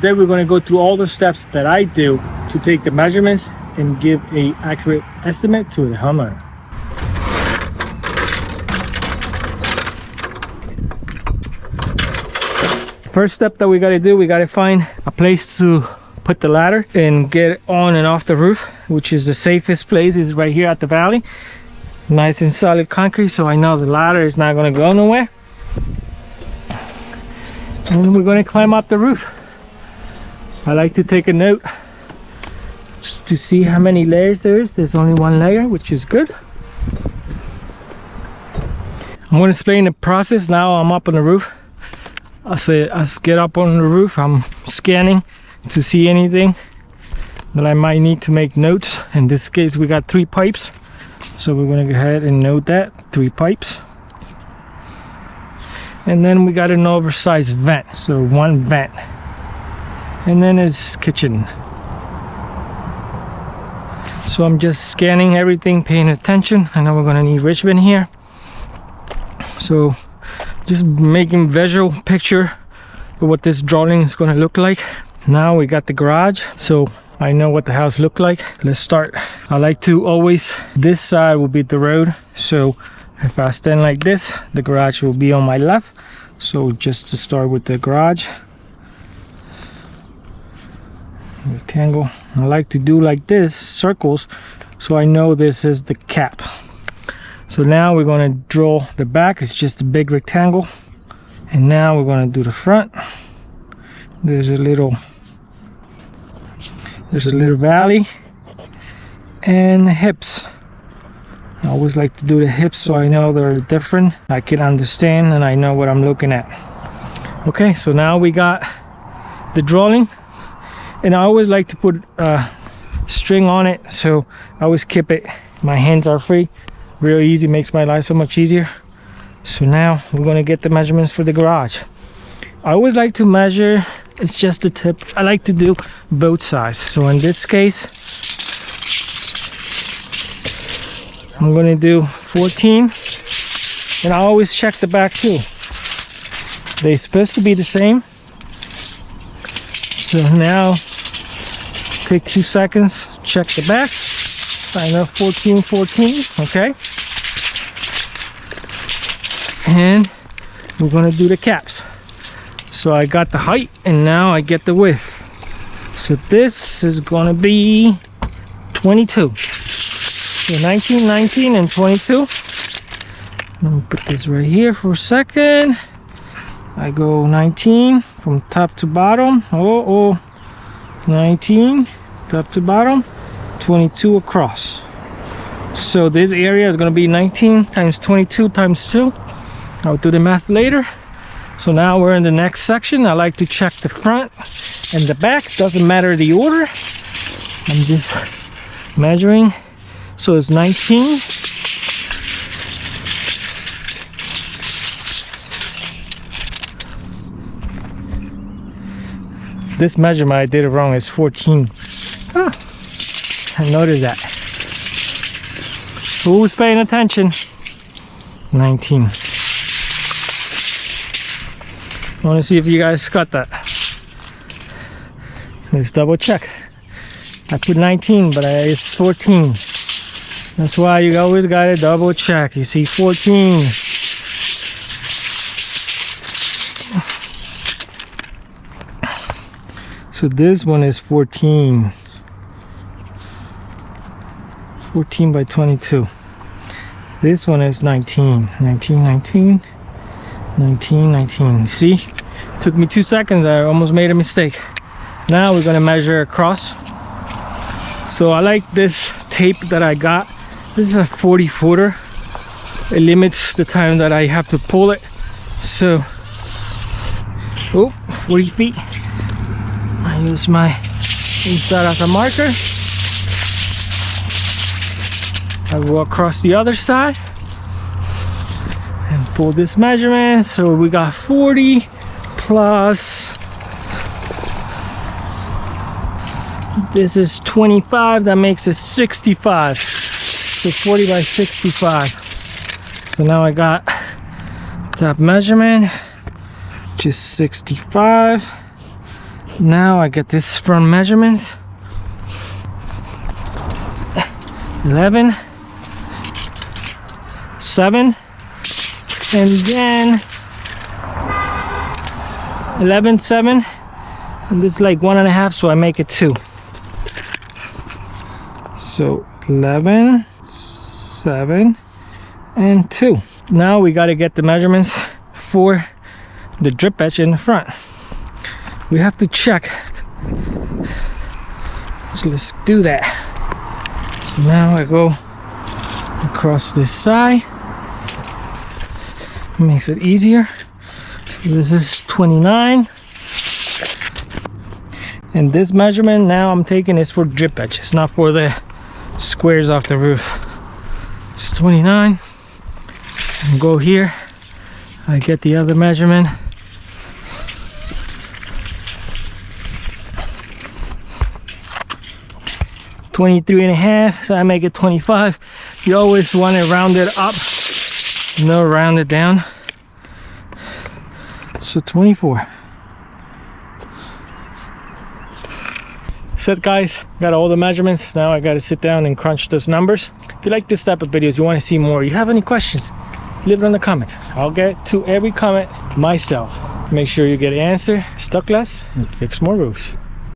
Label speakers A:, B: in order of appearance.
A: Then we're going to go through all the steps that I do to take the measurements and give a accurate estimate to the homeowner. First step that we got to do, we got to find a place to put the ladder and get on and off the roof, which is the safest place, is right here at the valley. Nice and solid concrete, so I know the ladder is not going to go nowhere. And we're going to climb up the roof. I like to take a note just to see how many layers there is. There's only one layer, which is good. I'm going to explain the process. Now I'm up on the roof. I get up on the roof. I'm scanning to see anything that I might need to make notes. In this case, we got 3 pipes, so we're going to go ahead and note that 3 pipes. And then we got an oversized vent, so 1 vent. And then it's kitchen. So I'm just scanning everything, paying attention. I know we're going to need Richmond here, so just making visual picture of what this drawing is going to look like. Now we got the garage, so I know what the house looked like. Let's start. I like to always, this side will be the road, so if I stand like this, the garage will be on my left. So just to start with the garage, rectangle. I like to do like this, circles, so I know this is the cap. So now we're going to draw the back. It's just a big rectangle. And now we're going to do the front. There's a little valley. And the hips. I always like to do the hips so I know they're different. I can understand and I know what I'm looking at. Okay, so now we got the drawing. And I always like to put string on it, so I always keep it. My hands are free. Real easy, makes my life so much easier. So now we're going to get the measurements for the garage. I always like to measure, it's just a tip, I like to do both sides. So in this case, I'm going to do 14, and I always check the back too. They're supposed to be the same. So now take 2 seconds, check the back. I know 14, 14, okay. And we're gonna do the caps. So I got the height and now I get the width. So this is gonna be 22. So 19, 19, and 22. Let me put this right here for a second. I go 19 from top to bottom. 19 top to bottom, 22 across. So this area is going to be 19 times 22 times 2. I'll do the math later. So now we're in the next section. I like to check the front and the back. Doesn't matter the order. I'm just measuring. So it's 19. This measurement I did it wrong, is 14. Ah, I noticed that. Who's paying attention? 19. I want to see if you guys got that. Let's double check. I put 19, but it's 14. That's why you always gotta double check. You see 14. So this one is 14. 14 by 22. This one is 19. 19, 19. 19, 19. See? Took me 2 seconds. I almost made a mistake. Now we're gonna measure across. So I like this tape that I got. This is a 40 footer. It limits the time that I have to pull it. So, 40 feet. I use that as a marker. I go across the other side and pull this measurement. So we got 40 plus, this is 25, that makes it 65. So 40 by 65. So now I got that measurement, which is 65. Now I get this from measurements. 11, 7, and then 11, 7, and this is like 1.5, so I make it 2. So 11, 7, and 2. Now we got to get the measurements for the drip edge in the front. We have to check. So let's do that. So now I go across this side. It makes it easier. So this is 29. And this measurement now I'm taking is for drip edge. It's not for the squares off the roof. It's 29. And go here. I get the other measurement. 23.5, so I make it 25. You always want to round it up, no, round it down. So 24. Set, guys, got all the measurements. Now I got to sit down and crunch those numbers. If you like this type of videos, you want to see more, you have any questions, leave it in the comment. I'll get to every comment myself. Make sure you get an answer, stuck less, and fix more roofs.